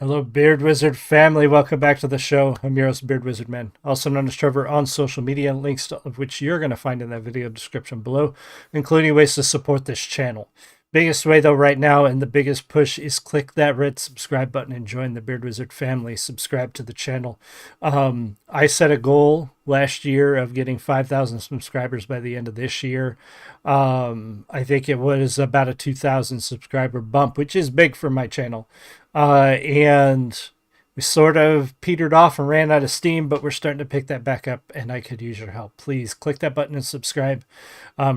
Hello, Beard Wizard family. Welcome back to the show. I'm your host, Beard Wizard Man, also known as Trevor on social media, links of which you're going to find in that video description below, including ways to support this channel. Biggest way, though, right now, and the biggest push is click that red subscribe button and join the Beard Wizard family. Subscribe to the channel. I set a goal last year of getting 5,000 subscribers by the end of this year. I think it was about a 2,000 subscriber bump, which is big for my channel. And we sort of petered off and ran out of steam, but we're starting to pick that back up, and I could use your help. Please click that button and subscribe.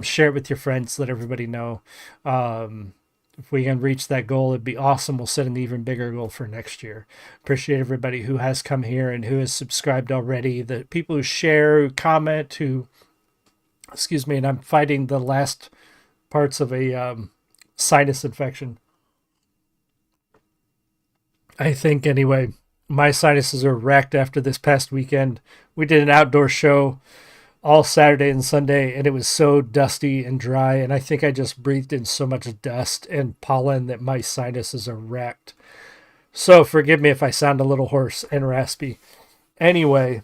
Share it with your friends. Let everybody know. If we can reach that goal, it'd be awesome. We'll set an even bigger goal for next year. Appreciate everybody who has come here and who has subscribed already. The people who share, who comment, who, excuse me, and I'm fighting the last parts of a sinus infection. I think, anyway. My sinuses are wrecked after this past weekend. We did an outdoor show all Saturday and Sunday, and it was so dusty and dry, and I think I just breathed in so much dust and pollen that my sinuses are wrecked. So forgive me if I sound a little hoarse and raspy. Anyway,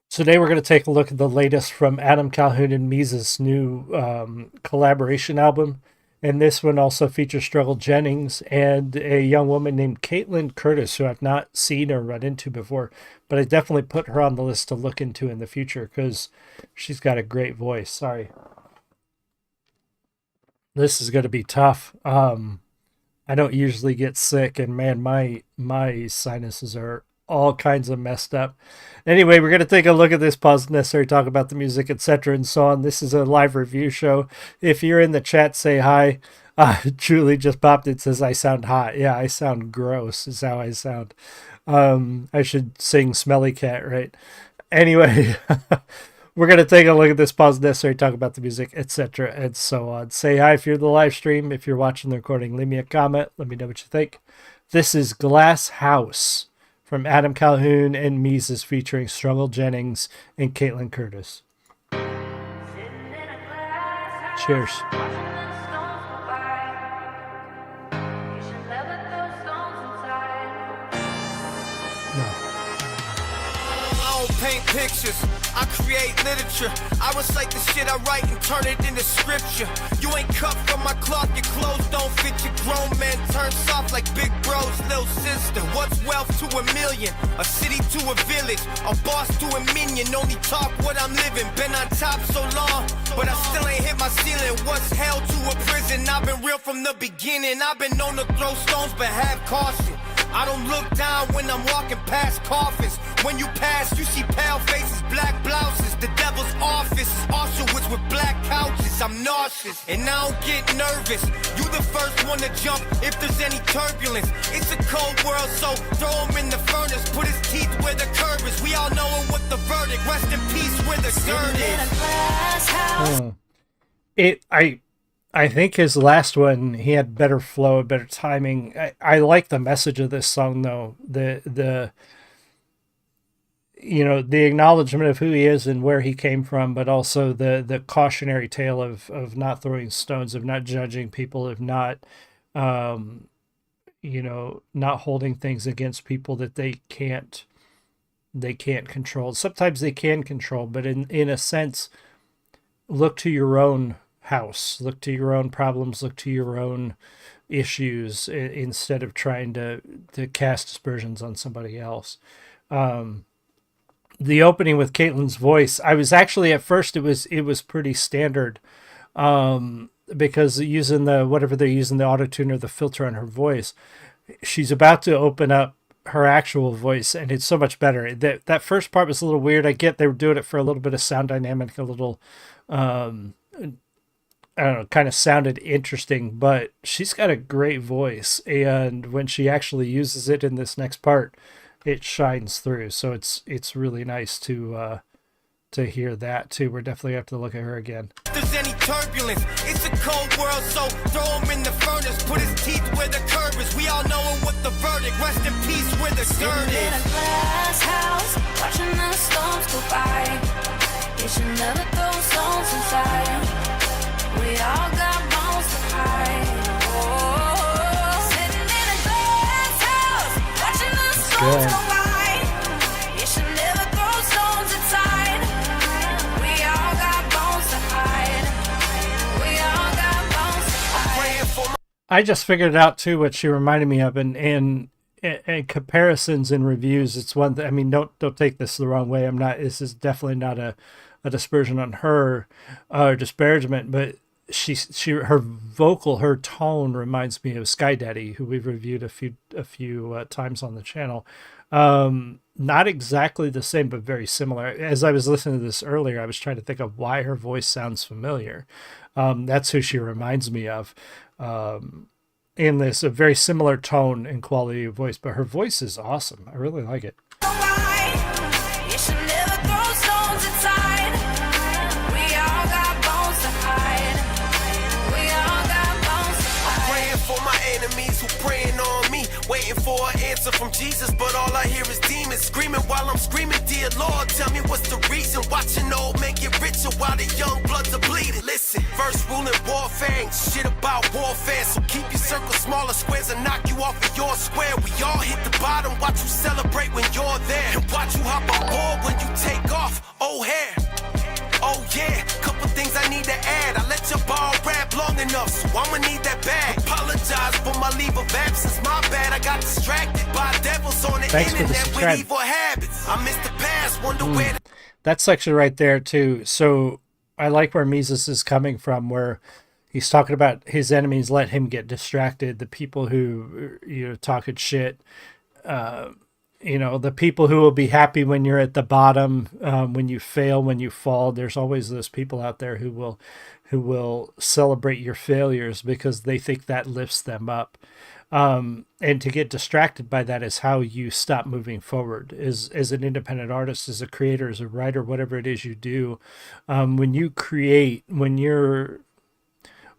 today we're going to take a look at the latest from Adam Calhoun and Mesus' new collaboration album. And this one also features Jennings and a young woman named Caitlynne Curtis, who I've not seen or run into before. But I definitely put her on the list to look into in the future because she's got a great voice. Sorry. This is going to be tough. I don't usually get sick, and man, my sinuses are all kinds of messed up. Anyway, we're going to take a look at this, pause necessary, talk about the music, etc. and so on. This is a live review show. If you're in the chat, say hi. Julie just popped it, says I sound hot. Yeah, I sound gross is how I sound. I should sing Smelly Cat, right? Anyway, we're going to take a look at this, pause necessary, talk about the music, etc. and so on. Say hi if you're the live stream. If you're watching the recording, leave me a comment. Let me know what you think. This is Glass House from Adam Calhoun and Mesus, featuring Jennings and Caitlynne Curtis. Cheers. Paint pictures, I create literature. I recite the shit I write and turn it into scripture. You ain't cut from my cloth, your clothes don't fit your grown man. Turn soft like big bro's little sister. What's wealth to a million? A city to a village, a boss to a minion. Only talk what I'm living. Been on top so long, but I still ain't hit my ceiling. What's hell to a prison? I've been real from the beginning. I've been known to throw stones, but have caution. I don't look down when I'm walking past coffins. When you pass, you see pale faces, black blouses. The devil's office is Auschwitz with black couches. I'm nauseous, and I don't get nervous. You the first one to jump if there's any turbulence. It's a cold world, so throw him in the furnace. Put his teeth where the curve is. We all know what the verdict. Rest in peace where the dirt is. I think his last one, he had better flow, better timing. I like the message of this song, though. The acknowledgement of who he is and where he came from, but also the cautionary tale of not throwing stones, of not judging people, of not not holding things against people that they can't control. Sometimes they can control, but in a sense, look to your own house, look to your own problems, look to your own issues instead of trying to cast aspersions on somebody else. The opening with Caitlynne's voice, I was actually at first it was pretty standard, because using whatever they're using, the auto-tune or the filter on her voice, she's about to open up her actual voice, and it's so much better. That first part was a little weird. I get they were doing it for a little bit of sound dynamic, a little I don't know, kind of sounded interesting, but she's got a great voice, and when she actually uses it in this next part, it shines through. So it's really nice to hear that too. We're definitely have to look at her again. If there's any turbulence, it's a cold world, so throw him in the furnace. Put his teeth where the curve is. We all know what the verdict. Rest in peace where the dirt is. In a glass house, watching the storms go by. You should never throw stones inside. We all got bones to hide. Oh, sitting in a glass house, good. You should never throw stones inside. We all got bones to hide. We all got bones to hide. I just figured out too what she reminded me of, and comparisons and reviews. It's one that, I mean, don't take this the wrong way. This is definitely not a dispersion on her or disparagement, but her vocal, her tone reminds me of Sky Daddy, who we've reviewed a few times on the channel. Not exactly the same, but very similar. As I was listening to this earlier, I was trying to think of why her voice sounds familiar. That's who she reminds me of. In this, a very similar tone and quality of voice, but her voice is awesome. I really like it. You should never throw stones inside. We all got bones to hide. We all got bones to hide. Praying for my enemies who praying on me, waiting for an answer from Jesus, but all I hear is demons screaming while I'm screaming. Dear Lord, tell me what's the reason? Watching old men get richer while the young bloods are bleeding. Listen, first rule in warfare ain't shit about warfare, so keep your circle smaller squares and knock you off of your square. We all hit the bottom, watch you celebrate when you're there, and watch you hop on board when you take off. Oh hair, oh yeah, couple things I need to add. I let your ball rap long enough, so I'ma need that bag. Apologize for my leave of absence, my bad. I got distracted by devils on the internet with evil habits. I missed the past, wonder where. That section right there too. So I like where Mesus is coming from, where he's talking about his enemies let him get distracted. The people who, talking shit, the people who will be happy when you're at the bottom, when you fail, when you fall. There's always those people out there who will celebrate your failures because they think that lifts them up. And to get distracted by that is how you stop moving forward as an independent artist, as a creator, as a writer, whatever it is you do. When you create, when you're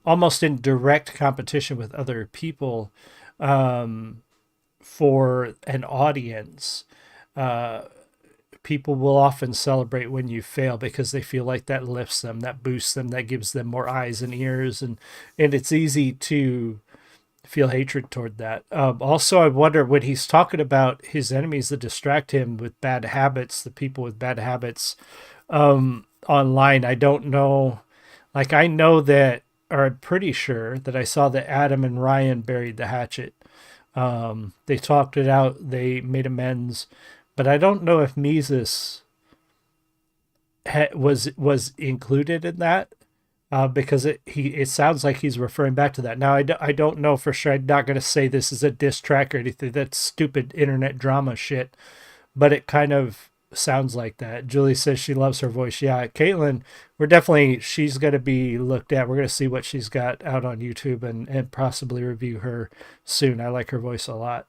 almost in direct competition with other people, for an audience, people will often celebrate when you fail because they feel like that lifts them, that boosts them, that gives them more eyes and ears, and it's easy to feel hatred toward that. Also, I wonder, when he's talking about his enemies that distract him with bad habits, the people with bad habits online, I don't know. Like, I know that, or I'm pretty sure that I saw that Adam and Ryan buried the hatchet. They talked it out, they made amends, but I don't know if Mesus was included in that. Because it sounds like he's referring back to that. Now, I don't know for sure. I'm not going to say this is a diss track or anything. That's stupid internet drama shit. But it kind of sounds like that. Julie says she loves her voice. Yeah, Caitlynne, she's going to be looked at. We're going to see what she's got out on YouTube and possibly review her soon. I like her voice a lot.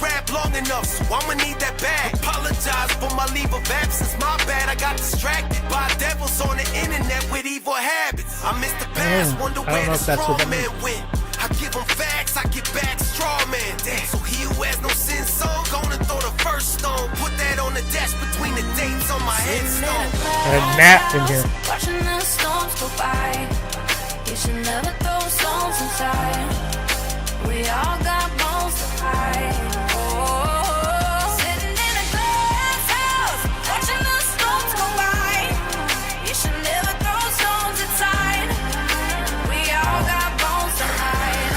Rap long enough, so I'ma need that bag. Apologize for my leave of absence, my bad. I got distracted by devils on the internet with evil habits. I missed the past, wonder where the straw man went. I give them facts, I get back straw man. Damn, so he who has no sin song, gonna throw the first stone. Put that on the dash between the dates on my headstone. And Matt in here. Watching the storms go by. You should never throw stones inside. We all got bones to hide. Sitting in a glass house, watching the storms go by. You should never throw stones inside. We all got bones to hide.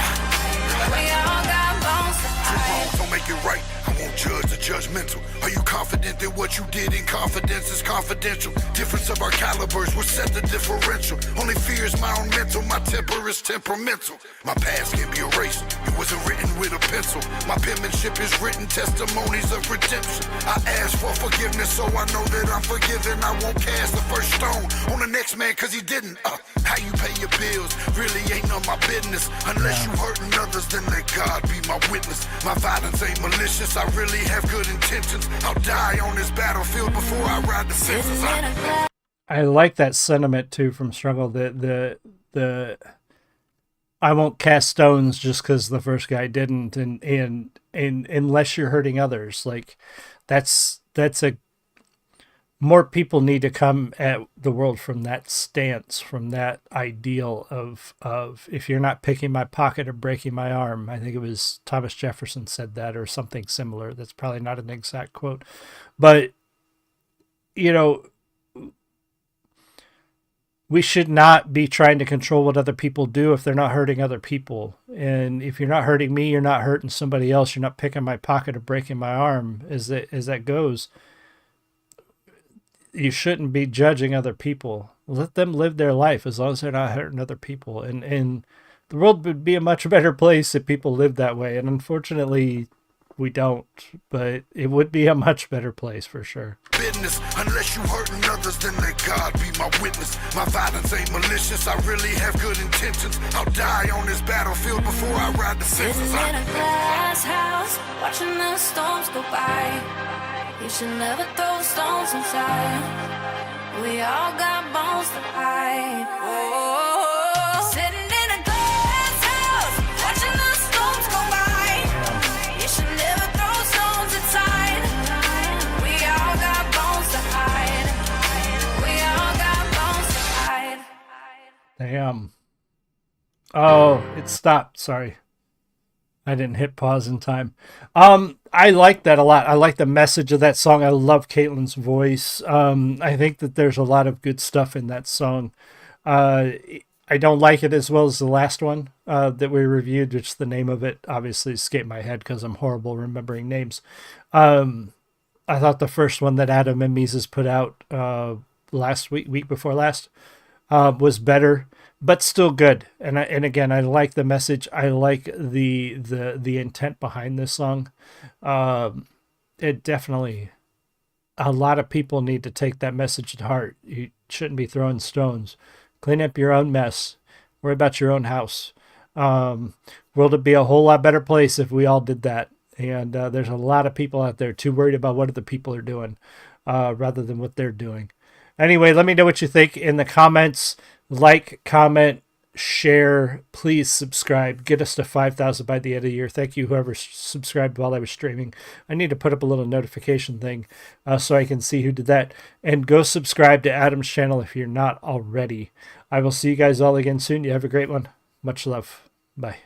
We all got bones to hide. Don't make it right. I won't judge the judgmental. Are you confident that what you did in confidence is confidential? Difference of our calibers will set the differential. Only fear is my own mental. My temper is temperamental. My past can be erased. It wasn't written with a pencil. My penmanship is written testimonies of redemption. I ask for forgiveness so I know that I'm forgiven. I won't cast the first stone on the next man cause he didn't. How you pay your bills really ain't none of my business. Unless you hurting others, then let God be my witness. My violence ain't malicious. I really have good intentions. I'll die on this battlefield before I ride the fences. I like that sentiment too from Struggle. The I won't cast stones just because the first guy didn't, and unless you're hurting others, like that's more people need to come at the world from that stance, from that ideal of if you're not picking my pocket or breaking my arm. I think it was Thomas Jefferson said that or something similar. That's probably not an exact quote, but you know, we should not be trying to control what other people do if they're not hurting other people. And if you're not hurting me, you're not hurting somebody else. You're not picking my pocket or breaking my arm, as that goes. You shouldn't be judging other people. Let them live their life as long as they're not hurting other people. And the world would be a much better place if people lived that way. And unfortunately, we don't. But it would be a much better place for sure. Business, unless you hurting others, then let God be my witness. My violence ain't malicious. I really have good intentions. I'll die on this battlefield before I ride the Sitting fences. in a glass house, watching the storms go by. You should never throw stones inside. We all got bones to hide. Oh, sitting in a glass house, watching the storms go by. You should never throw stones inside. We all got bones to hide. We all got bones to hide. Damn. Oh, it stopped. Sorry. I didn't hit pause in time. I like that a lot. I like the message of that song. I love Caitlynne's voice. I think that there's a lot of good stuff in that song. I don't like it as well as the last one that we reviewed, which the name of it obviously escaped my head because I'm horrible remembering names. I thought the first one that Adam and Mesus put out last week before last, was better, but still good. And again, I like the message. I like the intent behind this song. It definitely, a lot of people need to take that message to heart. You shouldn't be throwing stones. Clean up your own mess. Worry about your own house. World would be a whole lot better place if we all did that. And there's a lot of people out there too worried about what other people are doing rather than what they're doing. Anyway, let me know what you think in the comments. Like, comment, share. Please subscribe. Get us to 5,000 by the end of the year. Thank you, whoever subscribed while I was streaming. I need to put up a little notification thing so I can see who did that. And go subscribe to Adam's channel if you're not already. I will see you guys all again soon. You have a great one. Much love. Bye.